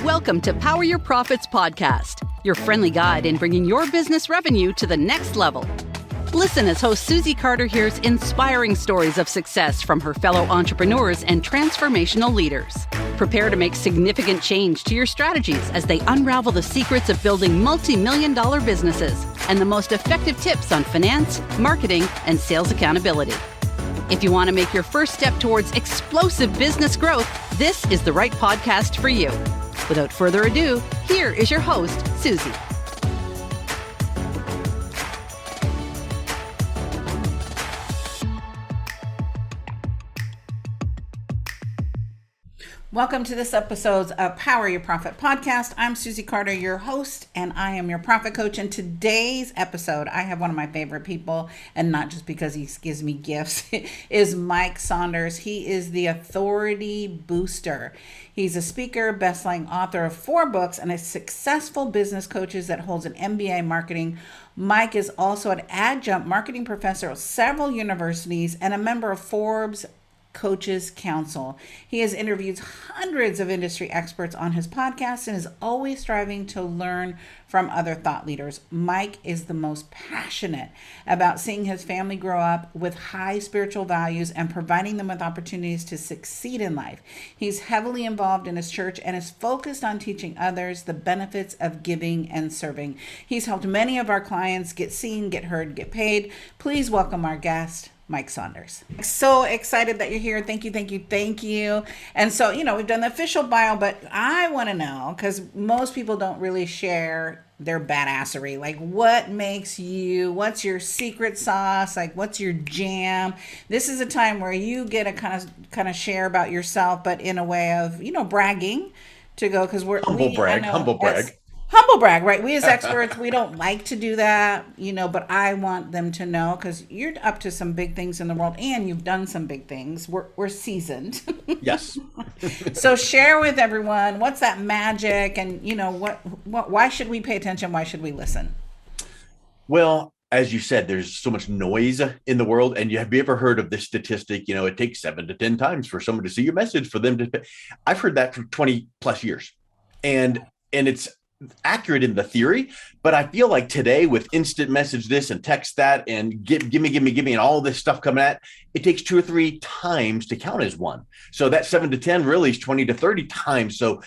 Welcome to Power Your Profits podcast, your friendly guide in bringing your business revenue to the next level. Listen as host Susie Carder hears inspiring stories of success from her fellow entrepreneurs and transformational leaders. Prepare to make significant change to your strategies as they unravel the secrets of building multi-million-dollar businesses and the most effective tips on finance, marketing, and sales accountability. If you want to make your first step towards explosive business growth, this is the right podcast for you. Without further ado, here is your host, Susie. Welcome to this episode of Power Your Profit podcast. I'm Susie Carder, your host, and I am your profit coach. In today's episode, I have one of my favorite people, and not just because he gives me gifts, is Mike Saunders. He is the authority booster. He's a speaker, best-selling author of 4 books, and a successful business coach that holds an MBA in marketing. Mike is also an adjunct marketing professor at several universities and a member of Forbes Coaches Council. He has interviewed hundreds of industry experts on his podcast and is always striving to learn from other thought leaders. Mike is the most passionate about seeing his family grow up with high spiritual values and providing them with opportunities to succeed in life. He's heavily involved in his church and is focused on teaching others the benefits of giving and serving. He's helped many of our clients get seen, get heard, get paid. Please welcome our guest, Mike Saunders. So excited that you're here. Thank you. And so, we've done the official bio, but I want to know, because most people don't really share their badassery. Like, what makes you, what's your secret sauce? Like, what's your jam? This is a time where you get a kind of share about yourself, but in a way of, bragging to go, because humble brag, right? We as experts, we don't like to do that, but I want them to know, because you're up to some big things in the world and you've done some big things. We're seasoned. Yes. So share with everyone, what's that magic, and why should we pay attention? Why should we listen? Well, as you said, there's so much noise in the world. And have you ever heard of this statistic? It takes 7 to 10 times for someone to see your message for them to pay. I've heard that for 20 plus years. And it's accurate in the theory, but I feel like today with instant message this and text that and give me and all this stuff coming at, it takes 2 or 3 times to count as one. So that 7 to 10 really is 20 to 30 times. So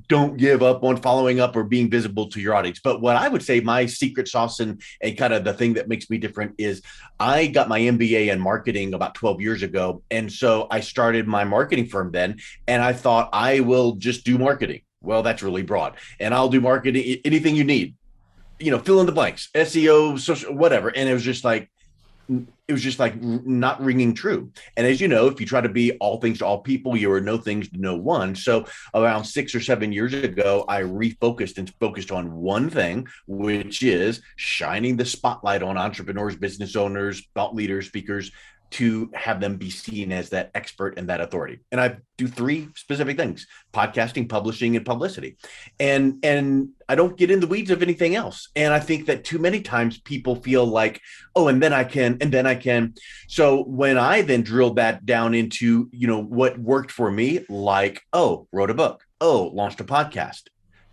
don't give up on following up or being visible to your audience. But what I would say my secret sauce and kind of the thing that makes me different is I got my MBA in marketing about 12 years ago. And so I started my marketing firm then, and I thought I will just do marketing. Well, that's really broad. And I'll do marketing, anything you need, fill in the blanks, SEO, social, whatever. And it was just like not ringing true. And as you know, if you try to be all things to all people, you are no things to no one. So around 6 or 7 years ago, I refocused and focused on one thing, which is shining the spotlight on entrepreneurs, business owners, thought leaders, speakers, to have them be seen as that expert and that authority. And I do 3 specific things: podcasting, publishing, and publicity. And I don't get in the weeds of anything else. And I think that too many times people feel like, and then I can. So when I then drilled that down into, what worked for me, like, wrote a book, launched a podcast.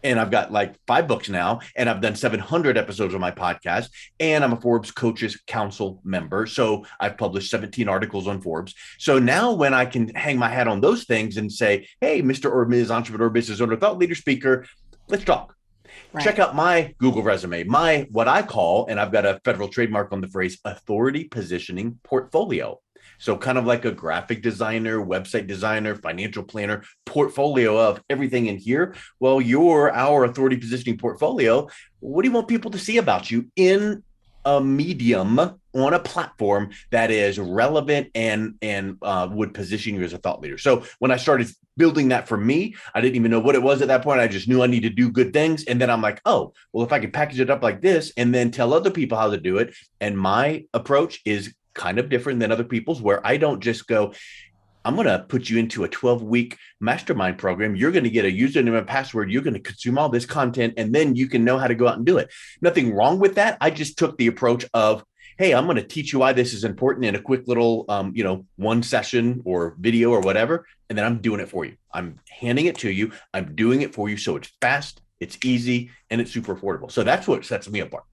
And I've got like 5 books now, and I've done 700 episodes on my podcast, and I'm a Forbes Coaches Council member. So I've published 17 articles on Forbes. So now when I can hang my hat on those things and say, hey, Mr. or Ms. Entrepreneur, Business Owner, Thought Leader, Speaker, let's talk. Right. Check out my Google resume, what I call, and I've got a federal trademark on the phrase, authority positioning portfolio. So kind of like a graphic designer, website designer, financial planner, portfolio of everything in here. Well, our authority positioning portfolio. What do you want people to see about you in a medium on a platform that is relevant and would position you as a thought leader? So when I started building that for me, I didn't even know what it was at that point. I just knew I needed to do good things. And then I'm like, if I can package it up like this and then tell other people how to do it. And my approach is kind of different than other people's, where I don't just go, I'm going to put you into a 12-week mastermind program. You're going to get a username and password. You're going to consume all this content, and then you can know how to go out and do it. Nothing wrong with that. I just took the approach of, hey, I'm going to teach you why this is important in a quick little, one session or video or whatever. And then I'm doing it for you. I'm handing it to you. I'm doing it for you. So it's fast, it's easy, and it's super affordable. So that's what sets me apart.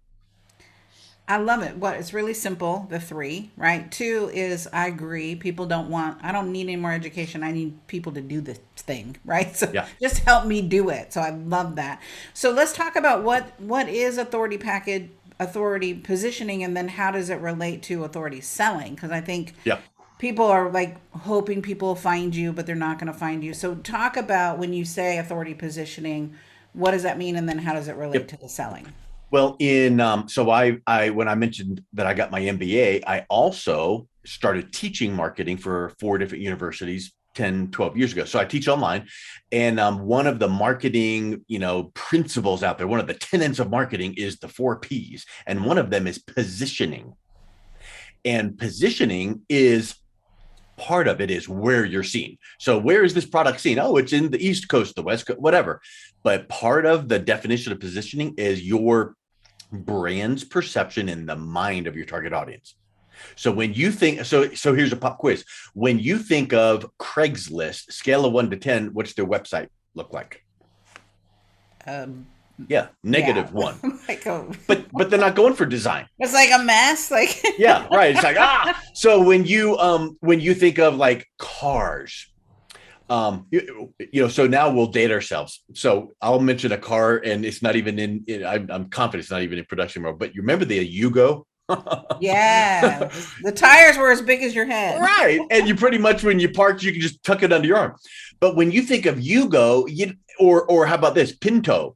I love it. What it's really simple, the three, right? Two is I agree. I don't need any more education. I need people to do this thing, right? So Yeah. just help me do it. So I love that. So let's talk about what is authority positioning, and then how does it relate to authority selling? Because I think Yeah. people are like hoping people will find you, but they're not going to find you. So talk about when you say authority positioning, what does that mean? And then how does it relate to the selling? Well, so I when I mentioned that I got my MBA, I also started teaching marketing for 4 different universities 10, 12 years ago. So I teach online, and one of the marketing, principles out there, one of the tenets of marketing is the 4 P's, and one of them is positioning. And positioning is part of it is where you're seen. So where is this product seen? Oh, it's in the East Coast, the West Coast, whatever. But part of the definition of positioning is your brand's perception in the mind of your target audience. So when you think, so here's a pop quiz. When you think of Craigslist, scale of 1 to 10, what's their website look like? Yeah, -1. Like But they're not going for design. it's like a mess. Like Yeah, right. It's like So when you think of like cars, so now we'll date ourselves. So I'll mention a car, and it's not even I'm confident it's not even in production mode. But you remember the Yugo? yeah, the tires were as big as your head. Right. And you pretty much, when you parked, you can just tuck it under your arm. But when you think of Yugo, or how about this, Pinto?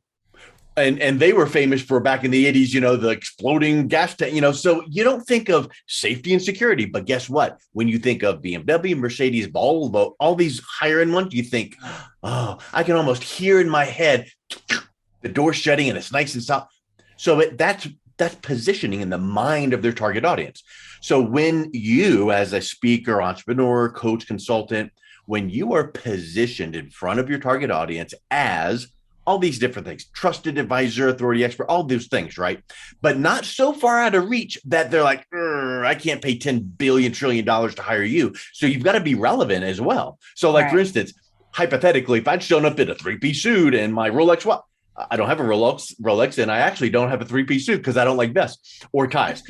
And they were famous for back in the 80s, the exploding gas tank, so you don't think of safety and security. But guess what? When you think of BMW, Mercedes, Volvo, all these higher end ones, you think, oh, I can almost hear in my head the door shutting and it's nice and soft. So that's positioning in the mind of their target audience. So when you, as a speaker, entrepreneur, coach, consultant, when you are positioned in front of your target audience as all these different things, trusted advisor, authority expert, all those things, right? But not so far out of reach that they're like, I can't pay $10 billion, trillion to hire you. So you've got to be relevant as well. So like, for instance, hypothetically, if I'd shown up in a 3-piece suit and my Rolex watch, I don't have a Rolex, and I actually don't have a 3-piece suit because I don't like vests or ties.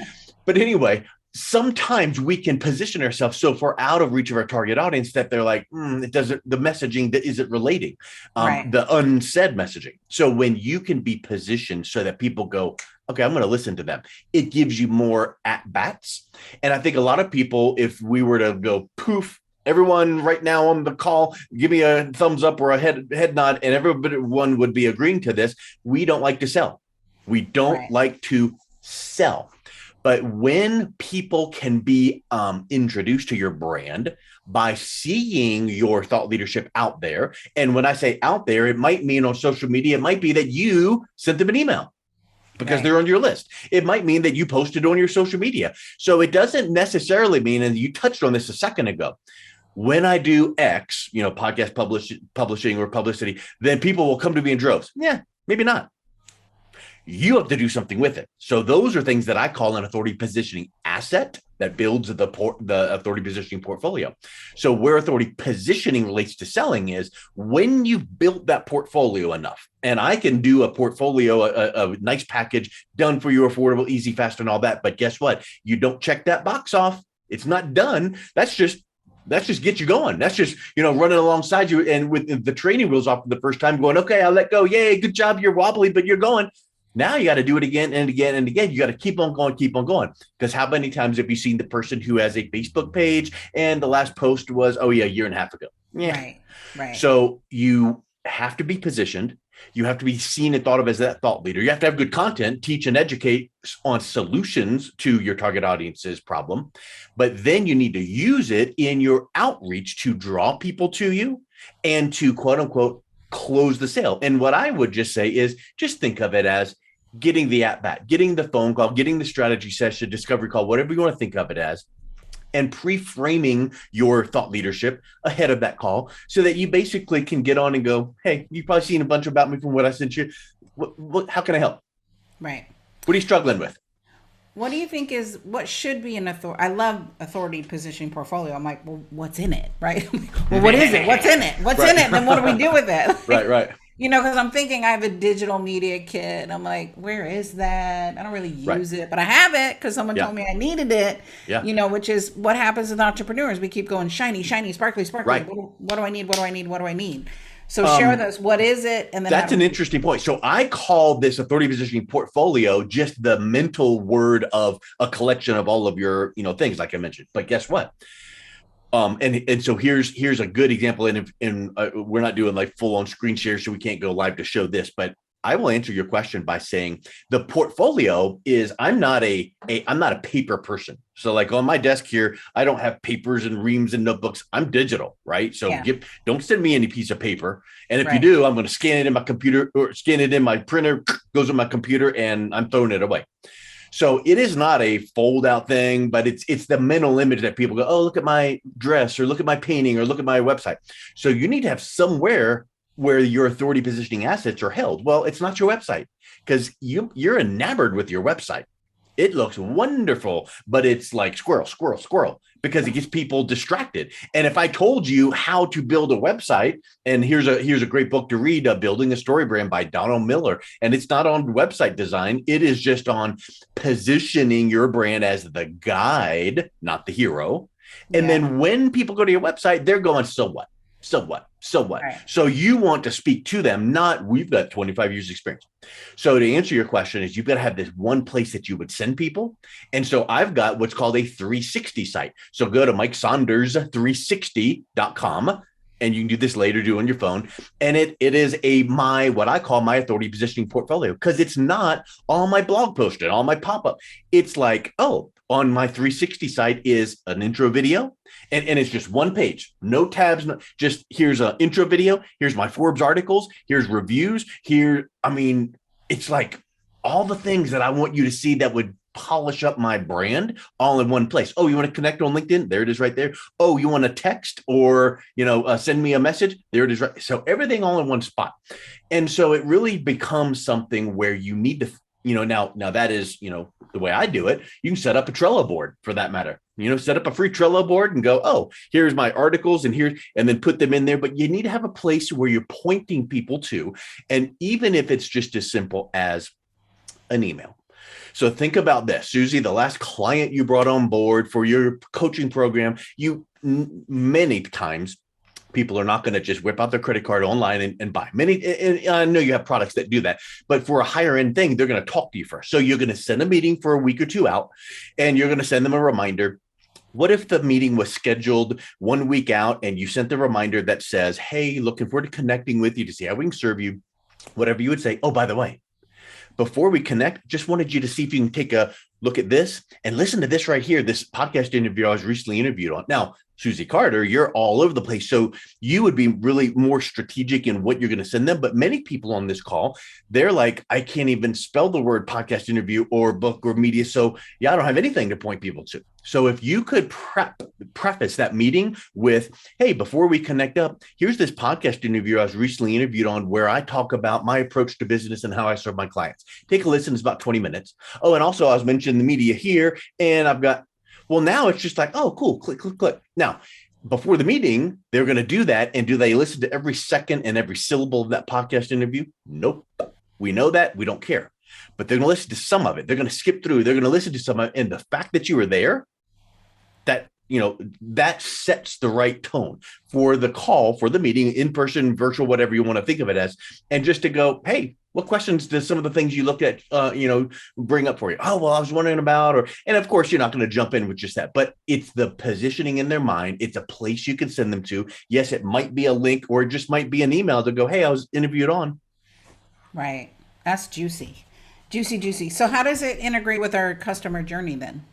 But anyway, sometimes we can position ourselves so far out of reach of our target audience that they're like, the messaging that isn't relating, the unsaid messaging. So when you can be positioned so that people go, okay, I'm going to listen to them, it gives you more at bats. And I think a lot of people, if we were to go poof, everyone right now on the call, give me a thumbs up or a head nod, and everyone would be agreeing to this. We don't like to sell. We don't like to sell. But when people can be introduced to your brand by seeing your thought leadership out there, and when I say out there, it might mean on social media, it might be that you sent them an email because they're on your list. It might mean that you posted on your social media. So it doesn't necessarily mean, and you touched on this a second ago, when I do X, podcast publishing or publicity, then people will come to me in droves. Yeah, maybe not. You have to do something with it. So those are things that I call an authority positioning asset that builds the authority positioning portfolio. So where authority positioning relates to selling is when you've built that portfolio enough, and I can do a portfolio, a nice package done for you, affordable, easy, fast, and all that. But guess what? You don't check that box off. It's not done. That's just get you going. That's just, running alongside you. And with the training wheels off for the first time going, okay, I'll let go. Yay, good job. You're wobbly, but you're going. Now you got to do it again and again and again. You got to keep on going. Because how many times have you seen the person who has a Facebook page and the last post was, a year and a half ago? Yeah. Right. So you have to be positioned. You have to be seen and thought of as that thought leader. You have to have good content, teach and educate on solutions to your target audience's problem. But then you need to use it in your outreach to draw people to you and to, quote unquote, close the sale. And what I would just say is just think of it as getting the at-bat, getting the phone call, getting the strategy session, discovery call, whatever you want to think of it as, and pre-framing your thought leadership ahead of that call so that you basically can get on and go, hey, you've probably seen a bunch about me from what I sent you. How can I help? Right. What are you struggling with? What do you think is what should be an authority? I love authority positioning portfolio. I'm like, well, what's in it, right? Well, what is it? What's in it? What's in it? And then what do we do with it? Like, Right. because I'm thinking I have a digital media kit. And I'm like, where is that? I don't really use it, but I have it because someone told me I needed it. Yeah. Which is what happens with entrepreneurs. We keep going shiny, shiny, sparkly, sparkly. Right. What do I need? What do I need? What do I need? So share with us, what is it? And then that's an interesting point. So I call this authority positioning portfolio just the mental word of a collection of all of your, things like I mentioned. But guess what? And so here's a good example. And we're not doing like full on screen share, so we can't go live to show this, but I will answer your question by saying the portfolio is I'm not a paper person. So like on my desk here, I don't have papers and reams and notebooks. I'm digital, right? So don't send me any piece of paper. And if you do, I'm going to scan it in my computer or scan it in my printer, goes in my computer, and I'm throwing it away. So it is not a fold out thing, but it's the mental image that people go, oh, look at my dress or look at my painting or look at my website. So you need to have somewhere where your authority positioning assets are held. Well, it's not your website because you're enamored with your website. It looks wonderful, but it's like squirrel, squirrel, squirrel, because it gets people distracted. And if I told you how to build a website, and here's a great book to read, Building a Story Brand by Donald Miller, and it's not on website design. It is just on positioning your brand as the guide, not the hero. And then when people go to your website, they're going, so what? So what? So what? Right. So you want to speak to them, not we've got 25 years experience. So to answer your question is you've got to have this one place that you would send people. And so I've got what's called a 360 site. So go to MikeSaunders360.com. And you can do this later, do on your phone. And it is what I call my authority positioning portfolio, because it's not all my blog post and all my pop-up. It's like, on my 360 site is an intro video. And it's just one page, no tabs, just here's an intro video. Here's my Forbes articles. Here's reviews. It's like all the things that I want you to see that would polish up my brand all in one place. Oh, you want to connect on LinkedIn? There it is right there. Oh, you want to text or, send me a message? There it is right. So everything all in one spot. And so it really becomes something where you need to, now that is, the way I do it. You can set up a Trello board for that matter. Set up a free Trello board and go, oh, here's my articles and then put them in there. But you need to have a place where you're pointing people to. And even if it's just as simple as an email. So think about this, Susie, the last client you brought on board for your coaching program, many times people are not going to just whip out their credit card online and buy. And I know you have products that do that, but for a higher end thing, they're going to talk to you first. So you're going to send a meeting for a week or two out, and you're going to send them a reminder. What if the meeting was scheduled 1 week out and you sent the reminder that says, hey, looking forward to connecting with you to see how we can serve you, whatever you would say. Oh, by the way, before we connect, just wanted you to see if you can take a look at this and listen to this right here, this podcast interview I was recently interviewed on. Now, Susie Carder, you're all over the place. So you would be really more strategic in what you're going to send them. But many people on this call, they're like, I can't even spell the word podcast interview or book or media. So I don't have anything to point people to. So if you could preface that meeting with, hey, before we connect up, here's this podcast interview I was recently interviewed on where I talk about my approach to business and how I serve my clients. Take a listen. It's about 20 minutes. Oh, and also I was mentioning the media here, and I've got, well, now it's just like, oh, cool, click, click, click. Now, before the meeting, they're going to do that. And do they listen to every second and every syllable of that podcast interview? Nope. We know that. We don't care. But they're going to listen to some of it. They're going to skip through. They're going to listen to some of it. And the fact that you were there, that sets the right tone for the call, for the meeting, in person, virtual, whatever you want to think of it as. And just to go, hey, what questions does some of the things you looked at, bring up for you? Oh, well, I was wondering about, and of course, you're not going to jump in with just that, but it's the positioning in their mind. It's a place you can send them to. Yes, it might be a link or it just might be an email to go, hey, I was interviewed on. Right. That's juicy. Juicy, juicy. So how does it integrate with our customer journey then?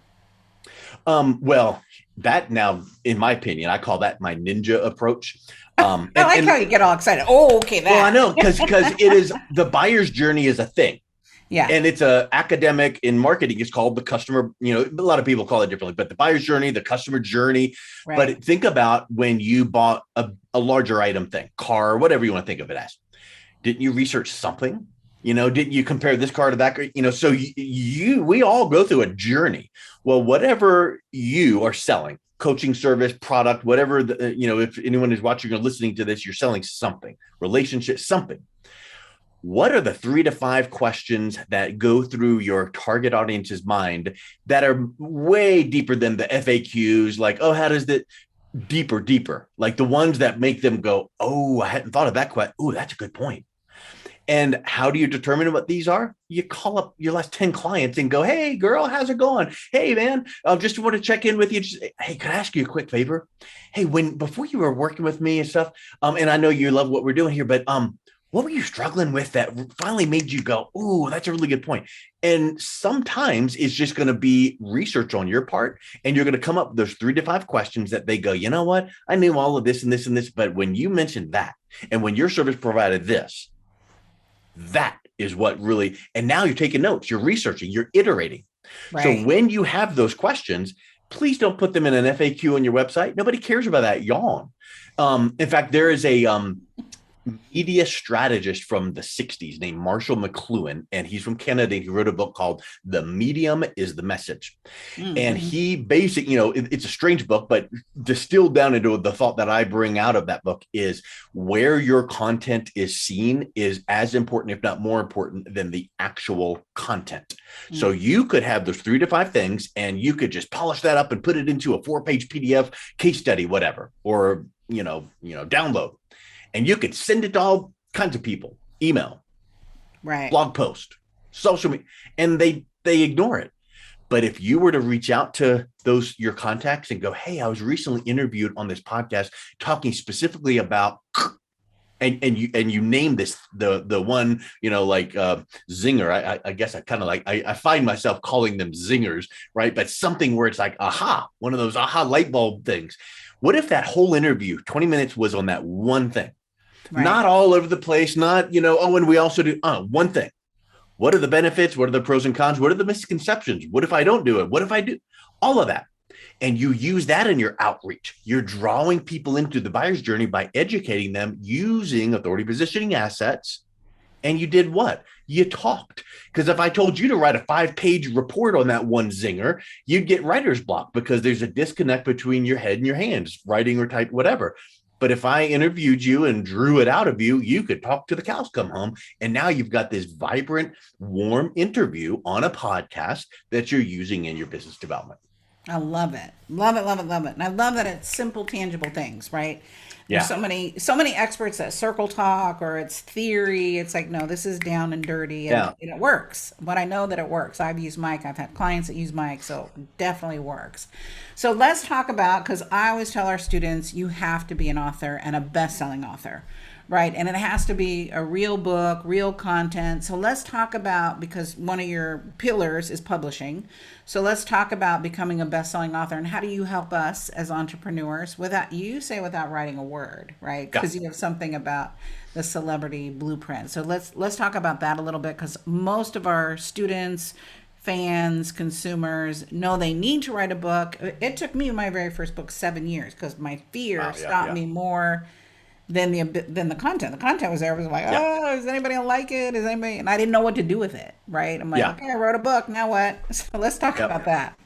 Well, that now, in my opinion, I call that my ninja approach. I like how you get all excited. Oh, okay. That. Well, I know, because it is, the buyer's journey is a thing. Yeah. And it's a academic in marketing. It's called the customer, a lot of people call it differently, but the buyer's journey, the customer journey. Right. But think about when you bought a larger item thing, car, whatever you want to think of it as. Didn't you research something? Didn't you compare this car to that car? So we all go through a journey. Well, whatever you are selling, coaching service, product, whatever, if anyone is watching or listening to this, you're selling something, relationship, something. What are the 3 to 5 questions that go through your target audience's mind that are way deeper than the FAQs? Like, oh, how does that deeper, like the ones that make them go, oh, I hadn't thought of that question. Oh, that's a good point. And how do you determine what these are? You call up your last 10 clients and go, hey, girl, how's it going? Hey, man, I just want to check in with you. Hey, can I ask you a quick favor? Hey, before you were working with me and stuff, and I know you love what we're doing here, but what were you struggling with that finally made you go, ooh, that's a really good point? And sometimes it's just going to be research on your part, and you're going to come up with those 3 to 5 questions that they go, you know what? I knew all of this and this and this, but when you mentioned that, and when your service provided this, that is what really, and now you're taking notes, you're researching, you're iterating. Right. So when you have those questions, please don't put them in an FAQ on your website. Nobody cares about that yawn. In fact, there is a media strategist from the 60s named Marshall McLuhan, and he's from Canada. He wrote a book called The Medium is the Message. Mm-hmm. And he basically, it's a strange book, but distilled down into the thought that I bring out of that book is where your content is seen is as important, if not more important, than the actual content. Mm-hmm. So you could have those 3 to 5 things, and you could just polish that up and put it into a 4-page PDF case study, whatever, or, download. And you could send it to all kinds of people, email, right, blog post, social media, and they ignore it. But if you were to reach out to your contacts and go, hey, I was recently interviewed on this podcast talking specifically about, and you name this, the one, zinger. I guess I find myself calling them zingers, right? But something where it's like, aha, one of those aha light bulb things. What if that whole interview, 20 minutes, was on that one thing? Right. Not all over the place, not, and we also do one thing. What are the benefits? What are the pros and cons? What are the misconceptions? What if I don't do it? What if I do? All of that. And you use that in your outreach. You're drawing people into the buyer's journey by educating them using authority positioning assets. And you did what? You talked. Because if I told you to write a 5-page report on that one zinger, you'd get writer's block because there's a disconnect between your head and your hands, writing or type, whatever. But if I interviewed you and drew it out of you, you could talk to the cows come home. And now you've got this vibrant, warm interview on a podcast that you're using in your business development. I love it. Love it, love it, love it. And I love that it's simple, tangible things, right? Yeah. There's so many experts that circle talk or it's theory. It's like, no, this is down and dirty and it works. But I know that it works. I've used Mike. I've had clients that use Mike. So it definitely works. So let's talk about, because I always tell our students, you have to be an author and a best-selling author. Right. And it has to be a real book, real content. So let's talk about, because one of your pillars is publishing. So let's talk about becoming a best-selling author, and how do you help us as entrepreneurs without writing a word, right? Because you have something about the celebrity blueprint. So let's talk about that a little bit, because most of our students, fans, consumers know they need to write a book. It took me, my very first book, 7 years, because my fear stopped me more than the content. The content was there. It was like, is anybody gonna like it? Is anybody? And I didn't know what to do with it. Right? I'm like, okay, I wrote a book. Now what? So let's talk about that.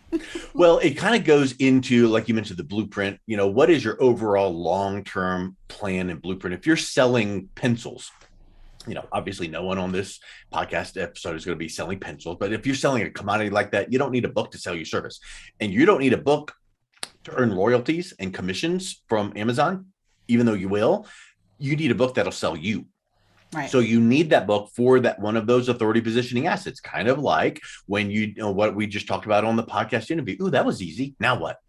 Well, it kind of goes into, like you mentioned, the blueprint. What is your overall long-term plan and blueprint? If you're selling pencils, obviously no one on this podcast episode is going to be selling pencils, but if you're selling a commodity like that, you don't need a book to sell your service, and you don't need a book to earn royalties and commissions from Amazon. Even though you will, you need a book that'll sell you. Right. So you need that book for that one of those authority positioning assets, kind of like when what we just talked about on the podcast interview. Ooh, that was easy. Now what?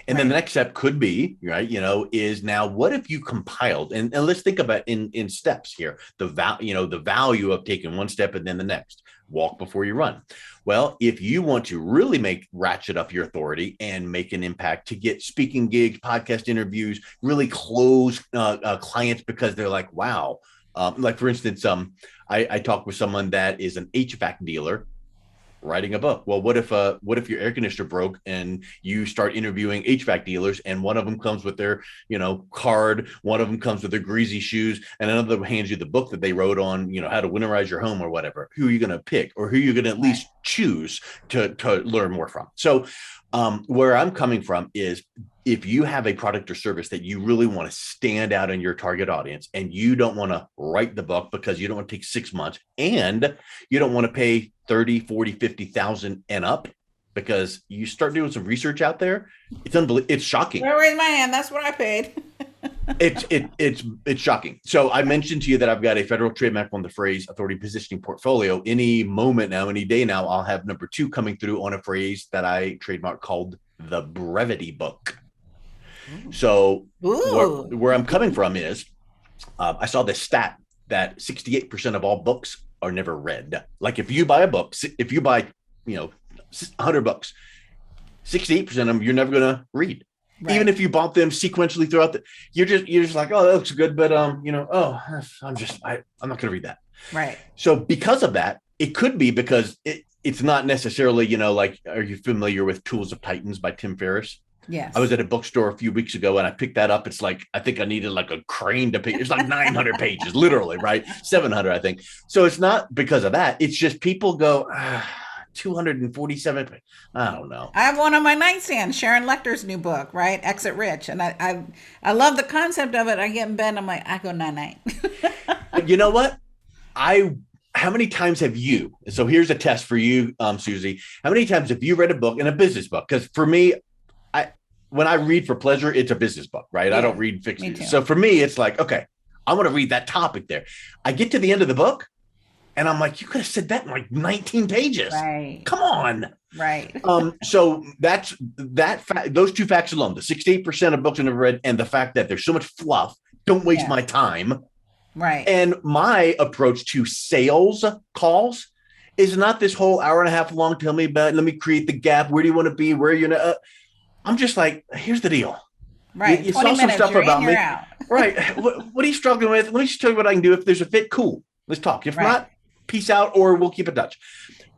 And then the next step could be, right, is now what if you compiled, and let's think about in steps here, the value of taking one step and then the next. Walk before you run. Well, if you want to really ratchet up your authority and make an impact to get speaking gigs, podcast interviews, really close clients because they're like, wow. Like for instance, I talked with someone that is an HVAC dealer, Writing a book. Well, what if your air conditioner broke and you start interviewing HVAC dealers, and one of them comes with their, card, one of them comes with their greasy shoes, and another hands you the book that they wrote on, how to winterize your home or whatever. Who are you going to pick, or who are you going to at least choose to learn more from? So where I'm coming from is, if you have a product or service that you really want to stand out in your target audience, and you don't want to write the book because you don't want to take 6 months, and you don't want to pay 30, 40, 50,000 and up, because you start doing some research out there, it's unbelievable. It's shocking. I'll raise my hand. That's what I paid. It's shocking. So I mentioned to you that I've got a federal trademark on the phrase authority positioning portfolio. Any moment now, any day now, I'll have number 2 coming through on a phrase that I trademark called the brevity book. So where I'm coming from is, I saw this stat that 68% of all books are never read. Like, if you buy a book, if you buy, 100 books, 68% of them you're never going to read. Right. Even if you bought them sequentially throughout you're just like, oh, that looks good, but I'm not going to read that. Right. So because of that, it could be because it's not necessarily, like, are you familiar with Tools of Titans by Tim Ferriss? Yes. I was at a bookstore a few weeks ago and I picked that up. It's like, I think I needed like a crane to pick. It's like 900 pages, literally, right? 700, I think. So it's not because of that. It's just people go, 247. I don't know. I have one on my nightstand, Sharon Lecter's new book, right? Exit Rich. And I love the concept of it. I get in bed, I'm like, I go night. You know what? How many times have you, so here's a test for you, Susie. How many times have you read a book, in a business book? Because for me, when I read for pleasure, it's a business book, right? Yeah, I don't read fiction. So for me, it's like, okay, I want to read that topic there. I get to the end of the book and I'm like, you could have said that in like 19 pages. Right. Come on. Right. So that's those 2 facts alone, the 68% of books I never read, and the fact that there's so much fluff. Don't waste my time. Right. And my approach to sales calls is not this whole hour and a half long. Tell me about it. Let me create the gap. Where do you want to be? Where are you going to, I'm just like, here's the deal. Right. You saw some stuff about me. Right. What are you struggling with? Let me just tell you what I can do. If there's a fit, cool. Let's talk. If not, peace out, or we'll keep in touch.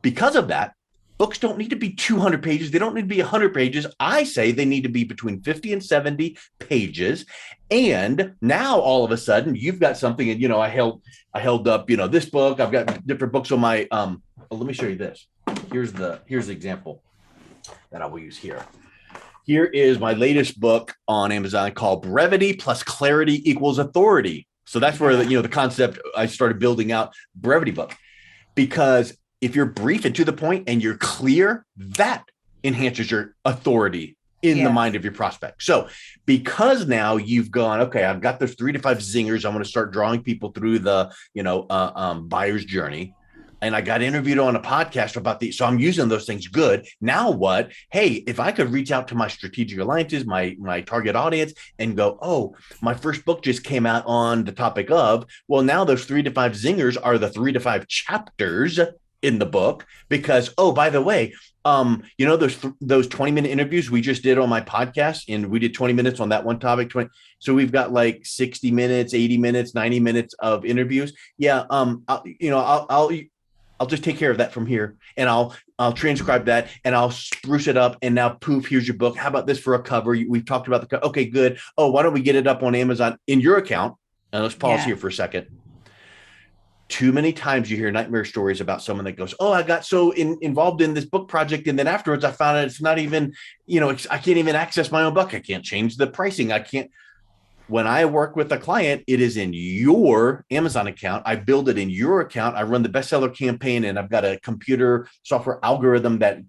Because of that, books don't need to be 200 pages. They don't need to be 100 pages. I say they need to be between 50 and 70 pages. And now all of a sudden you've got something, and, I held up, this book. I've got different books on my, let me show you this. Here's the example that I will use here. Here is my latest book on Amazon called Brevity Plus Clarity Equals Authority. So that's where the concept, I started building out brevity book, because if you're brief and to the point and you're clear, that enhances your authority in the mind of your prospect. So because now you've gone, okay, I've got those 3 to 5 zingers. I'm going to start drawing people through the, buyer's journey. And I got interviewed on a podcast about these. So I'm using those things. Good. Now what? Hey, if I could reach out to my strategic alliances, my target audience, and go, oh, my first book just came out on the topic of, well, now those 3 to 5 zingers are the 3 to 5 chapters in the book, because, oh, by the way, those 20-minute interviews we just did on my podcast, and we did 20 minutes on that one topic. So we've got like 60 minutes, 80 minutes, 90 minutes of interviews. Yeah. I'll just take care of that from here, and I'll transcribe that, and I'll spruce it up, and now poof, here's your book. How about this for a cover? We've talked about the cover. Okay, good. Oh, why don't we get it up on Amazon in your account? And let's pause here for a second. Too many times you hear nightmare stories about someone that goes, oh, I got so involved in this book project, and then afterwards I found out it's not even, I can't even access my own book. I can't change the pricing. I can't. When I work with a client, it is in your Amazon account. I build it in your account. I run the bestseller campaign, and I've got a computer software algorithm that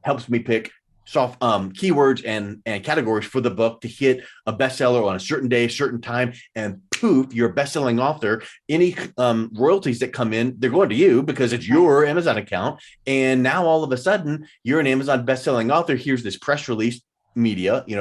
helps me pick keywords and categories for the book to hit a bestseller on a certain day, certain time, and poof, you're a bestselling author. Any royalties that come in, they're going to you because it's your Amazon account. And now all of a sudden, you're an Amazon bestselling author. Here's this press release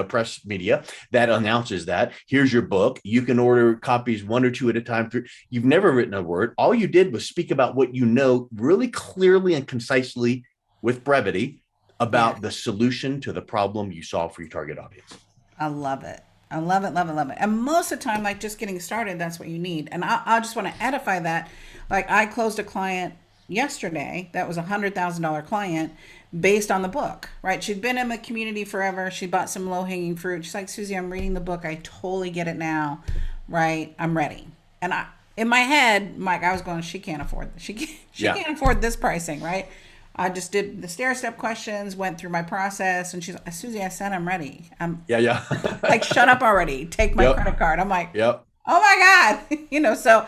press media that announces that here's your book. You can order copies 1 or 2 at a time. You've never written a word. All you did was speak about what you know really clearly and concisely with brevity about the solution to the problem you solve for your target audience. I love it. I love it, love it, love it. And most of the time, like just getting started, that's what you need. And I just want to edify that. Like I closed a client yesterday that was $100,000 client based on the book, right? She'd been in the community forever. She bought some low hanging fruit. She's like, Susie, I'm reading the book. I totally get it now, right? I'm ready. And in my head, Mike, I was going, she can't afford this. She can't afford this pricing, right? I just did the stair step questions, went through my process, and she's like, Susie, I said I'm ready. I'm Yeah. like, shut up already. Take my credit card. I'm like, Yep. oh my God. So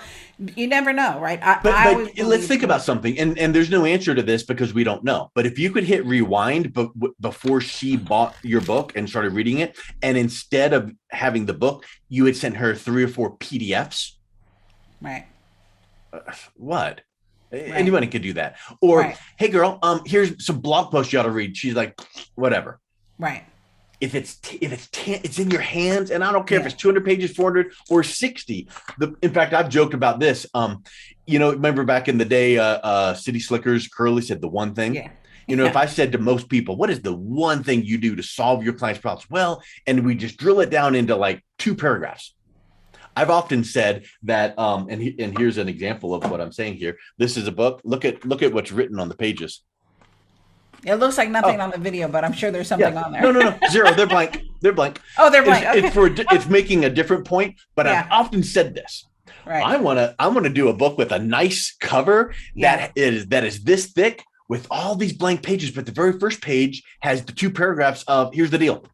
you never know, right? But let's think about something. And there's no answer to this because we don't know. But if you could hit rewind before she bought your book and started reading it, and instead of having the book, you had sent her 3 or 4 PDFs. Right. What? Right. Anyone could do that. Or, right. Hey girl, here's some blog posts you ought to read. She's like, whatever. Right. If it's in your hands, and I don't care if it's 200 pages, 400 or 60. In fact, I've joked about this. Remember back in the day, City Slickers Curly said the one thing. Yeah. If I said to most people, what is the one thing you do to solve your client's problems? Well, and we just drill it down into like 2 paragraphs. I've often said that, and here's an example of what I'm saying here. This is a book. Look at what's written on the pages. It looks like nothing on the video, but I'm sure there's something on there. No, 0. They're blank. They're blank. Oh, they're blank. It's making a different point, but I've often said this. Right. I want to do a book with a nice cover that is this thick with all these blank pages, but the very first page has the 2 paragraphs of here's the deal.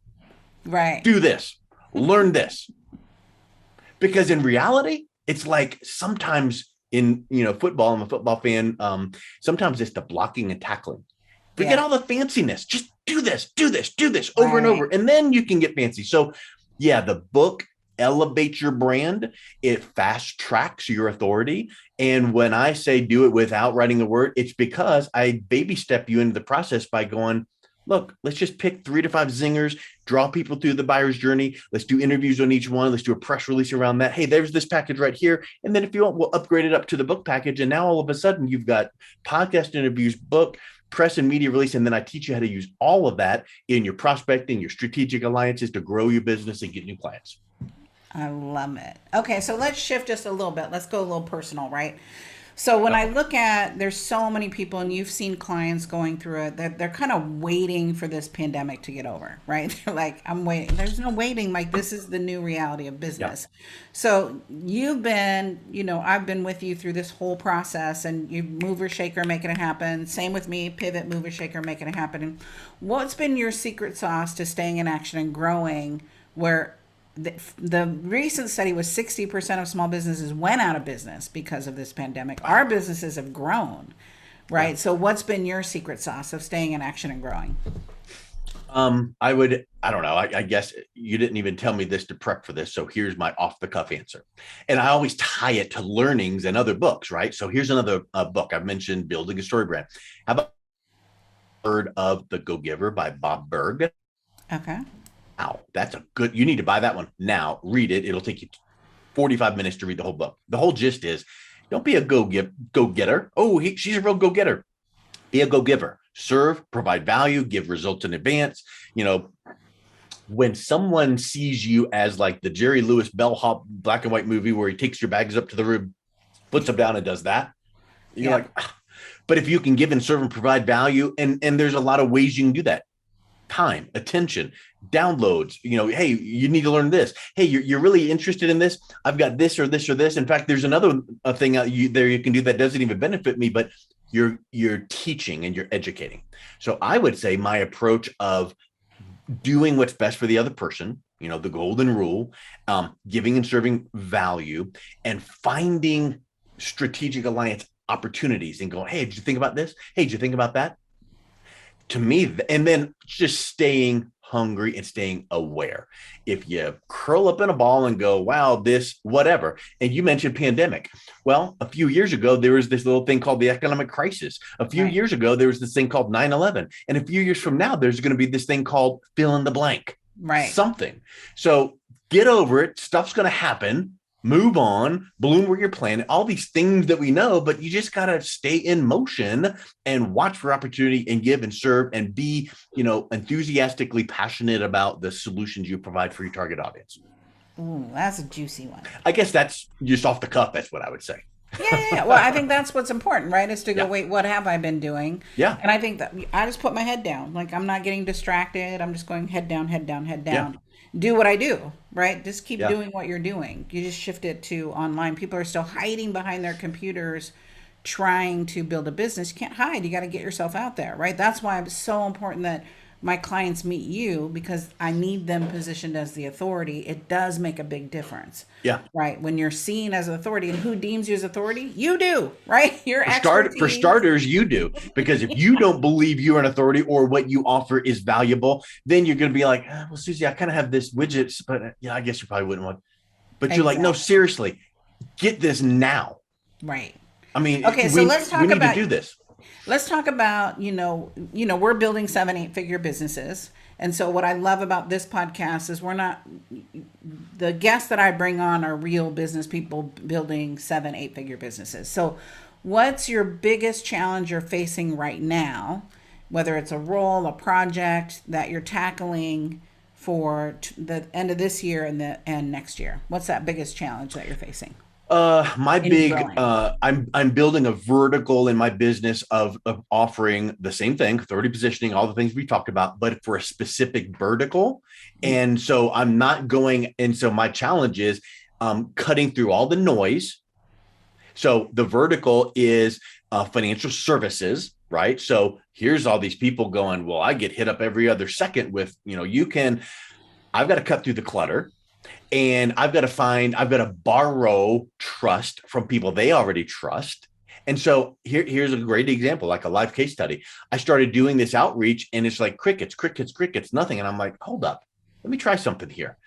Right. Do this. Learn this. Because in reality, it's like sometimes in football, I'm a football fan. Sometimes it's the blocking and tackling. Forget all the fanciness. Just do this over and over. And then you can get fancy. So the book elevates your brand. It fast tracks your authority. And when I say do it without writing a word, it's because I baby step you into the process by going, look, let's just pick 3 to 5 zingers, draw people through the buyer's journey. Let's do interviews on each one. Let's do a press release around that. Hey, there's this package right here. And then if you want, we'll upgrade it up to the book package. And now all of a sudden you've got podcast interviews, book, press and media release. And then I teach you how to use all of that in your prospecting, your strategic alliances to grow your business and get new clients. I love it. Okay, so let's shift just a little bit. Let's go a little personal, right? So when I look at, there's so many people, and you've seen clients going through it, they're kind of waiting for this pandemic to get over, right? They're like, I'm waiting. There's no waiting. Like, this is the new reality of business. So you've been, I've been with you through this whole process, and you mover, shaker, making it happen. Same with me, pivot, mover, shaker, making it happen. And what's been your secret sauce to staying in action and growing where the recent study was 60% of small businesses went out of business because of this pandemic. Our businesses have grown, right? Yeah. So what's been your secret sauce of staying in action and growing? I don't know. I guess you didn't even tell me this to prep for this. So here's my off the cuff answer. And I always tie it to learnings and other books, right? So here's another book. I've mentioned Building a Story Brand. How about Heard of The Go-Giver by Bob Burg? Okay. Wow, that's you need to buy that one now. Read it. It'll take you 45 minutes to read the whole book. The whole gist is don't be a go-getter. Oh, she's a real go-getter. Be a go-giver. Serve, provide value, give results in advance. When someone sees you as like the Jerry Lewis bellhop black and white movie where he takes your bags up to the room, puts them down and does that, you're like, but if you can give and serve and provide value, and there's a lot of ways you can do that. Time, attention, downloads, hey, you need to learn this. Hey, you're really interested in this. I've got this or this or this. In fact, there's another thing out there you can do that doesn't even benefit me, but you're teaching and you're educating. So I would say my approach of doing what's best for the other person, the golden rule, giving and serving value, and finding strategic alliance opportunities and going, hey, did you think about this? Hey, did you think about that? To me, and then just staying hungry and staying aware. If you curl up in a ball and go, wow, this, whatever. And you mentioned pandemic. Well, a few years ago, there was this little thing called the economic crisis. A few years ago, there was this thing called 9/11. And a few years from now, there's going to be this thing called fill in the blank. Right. Something. So get over it. Stuff's going to happen. Move on, bloom where you're planted, all these things that we know, but you just got to stay in motion and watch for opportunity and give and serve and be, enthusiastically passionate about the solutions you provide for your target audience. Ooh, that's a juicy one. I guess that's just off the cuff. That's what I would say. Yeah. Well, I think that's what's important, right? Is to go, Yeah. wait, what have I been doing? Yeah. And I think that I just put my head down. Like I'm not getting distracted. I'm just going head down, head down, head Yeah. down. Do what I do, right? Just keep Yeah. doing what you're doing. You just shift it to online. People are still hiding behind their computers trying to build a business. You can't hide. You got to get yourself out there, right? That's why it's so important that my clients meet you because I need them positioned as the authority. It does make a big difference, Yeah. right? When you're seen as authority, and who deems you as authority? You do, right? Your For expertise. starters, you do, because if you don't believe you're an authority or what you offer is valuable, then you're going to be like, well, Susie, I kind of have this widgets, but yeah, I guess you probably wouldn't want. But you're like, no, Exactly. seriously, get this now. Right. I mean, Okay, so we we need to do this. let's talk about, we're building 7, 8 figure businesses. And so what I love about this podcast is we're not, the guests that I bring on are real business people building 7, 8 figure businesses. So what's your biggest challenge you're facing right now, whether it's a role, a project that you're tackling for the end of this year and next year? What's that biggest challenge that you're facing My in big, growing? I'm building a vertical in my business of offering the same thing, 30 positioning, all the things we talked about, but for a specific vertical. And so I'm not going, and so my challenge is cutting through all the noise. So the vertical is financial services, right? So here's all these people going, well, I get hit up every other second with, I've got to cut through the clutter. And I've got to borrow trust from people they already trust. And so here's a great example, like a live case study. I started doing this outreach and it's like crickets, crickets, crickets, nothing. And I'm like, hold up, let me try something here.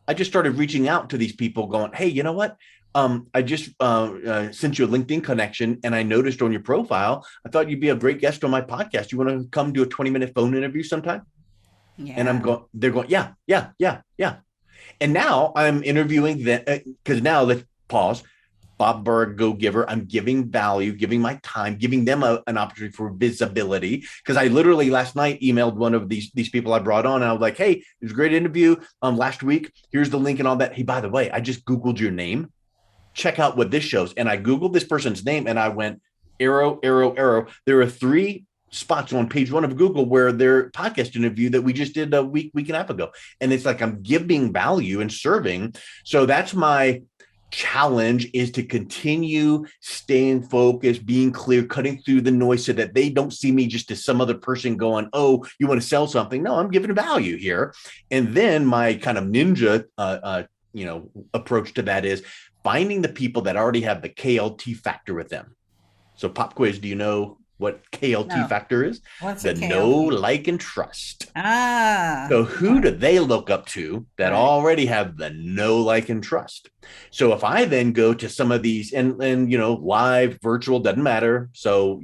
I just started reaching out to these people going, hey, you know what? I just sent you a LinkedIn connection and I noticed on your profile, I thought you'd be a great guest on my podcast. You want to come do a 20-minute phone interview sometime? And Yeah. they're going, yeah, yeah, yeah, yeah. And now I'm interviewing them because now let's pause. Bob Burr, go giver. I'm giving value, giving my time, giving them an opportunity for visibility. Because I literally last night emailed one of these people I brought on. And I was like, hey, it was a great interview last week. Here's the link and all that. Hey, by the way, I just Googled your name. Check out what this shows. And I Googled this person's name and I went arrow, arrow, arrow. There are 3 spots on page 1 of Google where their podcast interview that we just did a week and a half ago. And it's like I'm giving value and serving. So that's my challenge, is to continue staying focused, being clear, cutting through the noise so that they don't see me just as some other person going, oh, you want to sell something? No, I'm giving value here. And then my kind of ninja approach to that is finding the people that already have the KLT factor with them. So pop quiz, do you know what KLT No. factor is? What's The a know, KLT? like, and trust. Ah. So who do they look up to that Right. already have the know, like, and trust? So if I then go to some of these and live, virtual, doesn't matter. So,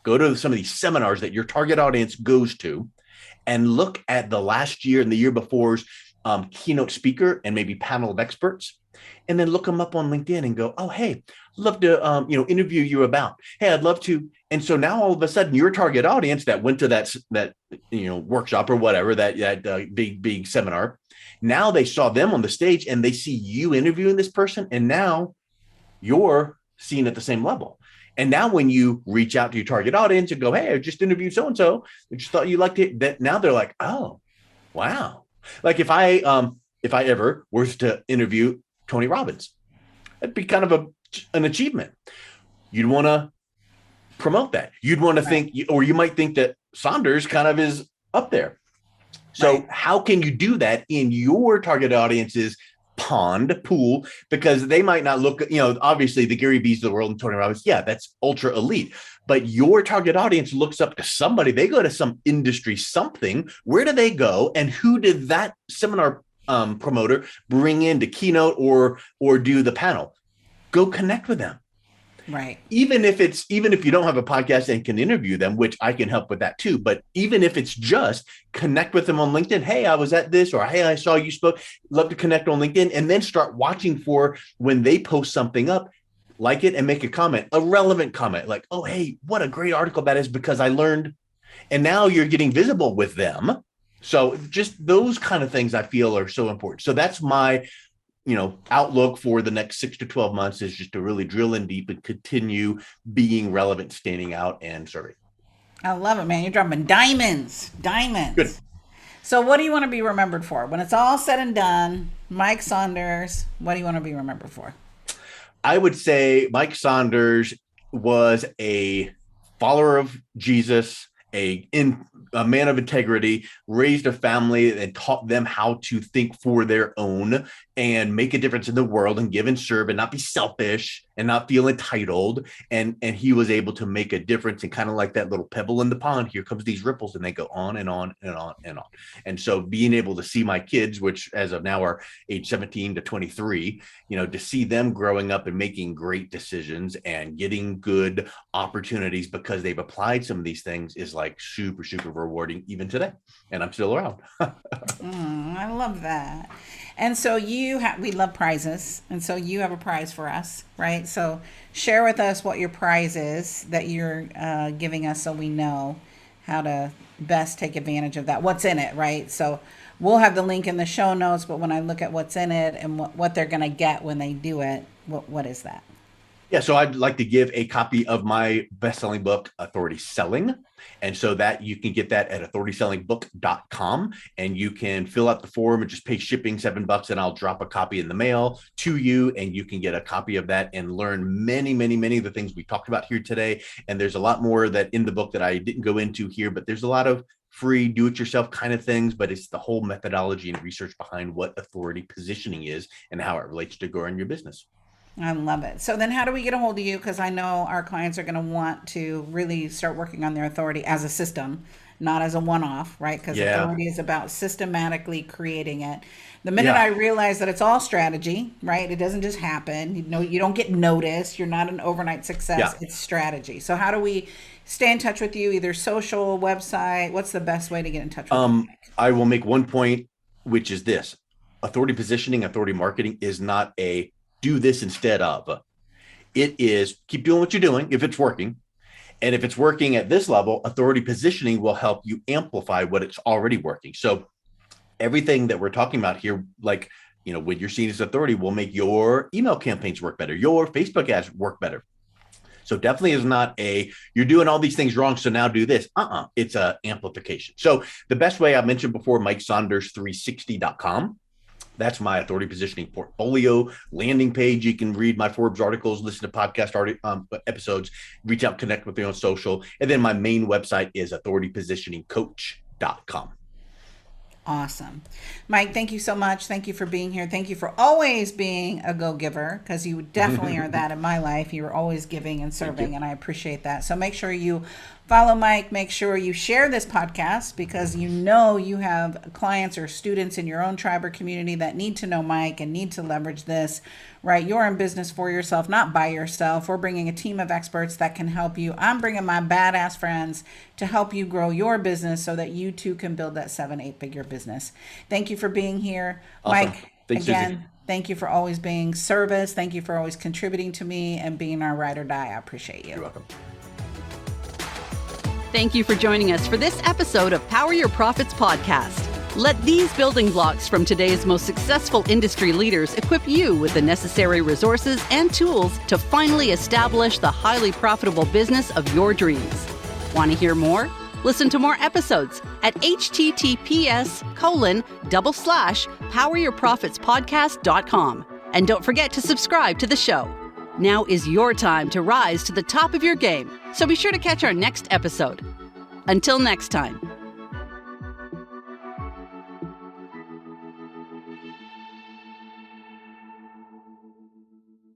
go to some of these seminars that your target audience goes to and look at the last year and the year before's keynote speaker and maybe panel of experts, and then look them up on LinkedIn and go, oh, hey, I'd love to, interview you about, hey, I'd love to. And so now all of a sudden your target audience that went to that workshop or whatever, that big seminar, now they saw them on the stage and they see you interviewing this person. And now you're seen at the same level. And now when you reach out to your target audience and go, hey, I just interviewed so-and-so, I just thought you liked it. That now they're like, oh, wow. Like if I ever was to interview Tony Robbins, that'd be kind of an achievement. You'd want to promote that. You'd want to think, or you might think that Saunders kind of is up there. So how can you do that in your target audience's pool? Because they might not look, obviously the Gary V's of the world and Tony Robbins, yeah, that's ultra elite. But your target audience looks up to somebody. They go to some industry something. Where do they go? And who did that seminar promoter bring in to keynote or do the panel? Go connect with them. Right. Even if you don't have a podcast and can interview them, which I can help with that too. But even if it's just connect with them on LinkedIn. Hey, I was at this, or hey, I saw you spoke. Love to connect on LinkedIn, and then start watching for when they post something up, like it and make a comment, a relevant comment, like, oh, hey, what a great article that is because I learned. And now you're getting visible with them. So just those kind of things I feel are so important. So that's my outlook for the next 6 to 12 months is just to really drill in deep and continue being relevant, standing out, and serving. I love it, man. You're dropping diamonds. Good. So what do you want to be remembered for? When it's all said and done, Mike Saunders, what do you want to be remembered for? I would say Mike Saunders was a follower of Jesus, a man of integrity, raised a family and taught them how to think for their own and make a difference in the world and give and serve and not be selfish and not feel entitled. And he was able to make a difference, and kind of like that little pebble in the pond, here comes these ripples, and they go on and on and on and on. And so being able to see my kids, which as of now are age 17 to 23, to see them growing up and making great decisions and getting good opportunities because they've applied some of these things is like super, super rewarding even today. And I'm still around. I love that. And so we love prizes. And so you have a prize for us, right? So share with us what your prize is that you're giving us so we know how to best take advantage of that. What's in it, right? So we'll have the link in the show notes, but when I look at what's in it and what they're going to get when they do it, what is that? Yeah, so I'd like to give a copy of my best-selling book, Authority Selling. And so that you can get that at authoritysellingbook.com, and you can fill out the form and just pay shipping $7, and I'll drop a copy in the mail to you, and you can get a copy of that and learn many, many, many of the things we talked about here today. And there's a lot more that in the book that I didn't go into here, but there's a lot of free do-it-yourself kind of things, but it's the whole methodology and research behind what authority positioning is and how it relates to growing your business. I love it. So then how do we get a hold of you? Because I know our clients are going to want to really start working on their authority as a system, not as a one-off, right? Because authority is about systematically creating it. The minute I realize that it's all strategy, right? It doesn't just happen. You don't get noticed. You're not an overnight success. It's strategy. So how do we stay in touch with you? Either social, website? What's the best way to get in touch with you? I will make one point, which is this. Authority positioning, authority marketing is not a do this instead of. It is keep doing what you're doing if it's working. And if it's working at this level, authority positioning will help you amplify what it's already working. So everything that we're talking about here, like, when you're seen as authority, will make your email campaigns work better, your Facebook ads work better. So definitely is not you're doing all these things wrong, so now do this. It's a amplification. So the best way I mentioned before, MikeSaunders360.com. That's my authority positioning portfolio landing page. You can read my Forbes articles, listen to podcast episodes, reach out, connect with me on social. And then my main website is authoritypositioningcoach.com. Awesome. Mike, thank you so much. Thank you for being here. Thank you for always being a go-giver, because you definitely are that in my life. You are always giving and serving, and I appreciate that. So make sure you follow Mike. Make sure you share this podcast, because you have clients or students in your own tribe or community that need to know Mike and need to leverage this, right? You're in business for yourself, not by yourself. We're bringing a team of experts that can help you. I'm bringing my badass friends to help you grow your business so that you too can build that 7-8 figure business. Thank you for being here. Awesome. Mike, thanks, again, Susie. Thank you for always being service. Thank you for always contributing to me and being our ride or die. I appreciate you. You're welcome. Thank you for joining us for this episode of Power Your Profits podcast. Let these building blocks from today's most successful industry leaders equip you with the necessary resources and tools to finally establish the highly profitable business of your dreams. Want to hear more? Listen to more episodes at https://poweryourprofitspodcast.com. And don't forget to subscribe to the show. Now is your time to rise to the top of your game, so be sure to catch our next episode. Until next time.